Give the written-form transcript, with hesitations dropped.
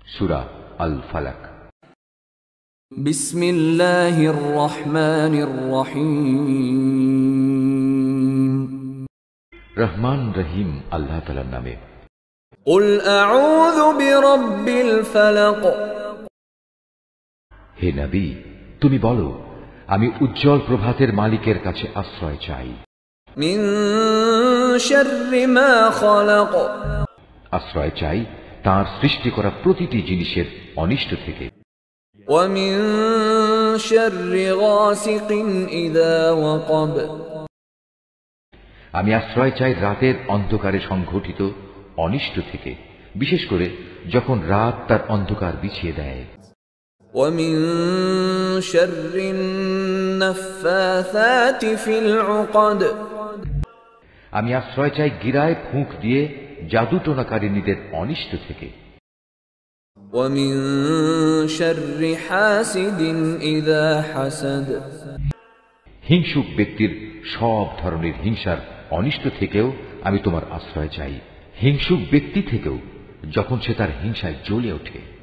সূরা আল ফালাক। বিসমিল্লাহির রহমানির রহিম। রহমান রহিম আল্লাহ তাআলার নামে। কুল আউযু বিরাব্বিল ফালাক। হে নবী, তুমি বলো, আমি উজ্জ্বল প্রভাতের মালিকের কাছে আশ্রয় চাই। মিন শাররি মা খালাক। আশ্রয় চাই তার সৃষ্টি করা প্রতিটি জিনিসের অনিষ্ট থেকে। ওয়া মিন শাররি গাসিকিন ইযা ওয়াকাব। আমি আশ্রয় চাই রাতের অন্ধকারে সংঘটিত অনিষ্ট থেকে, বিশেষ করে যখন রাত তার অন্ধকার বিছিয়ে দেয়। ওয়া মিন শাররিন নাফফাসাতি ফিল উকাদ। আমি আশ্রয় চাই গিরায় ফুঁক দিয়ে জাদুটোনাকারিনীদের অনিষ্ট থেকে। ওয়া মিন শাররি হাসিদিন ইযা হাসাদ। হিংসুক ব্যক্তির সব ধরনের হিংসার অনিষ্ট থেকেও আমি তোমার আশ্রয় চাই, হিংসুক ব্যক্তি থেকেও যখন সে তার হিংসায় জ্বলে ওঠে।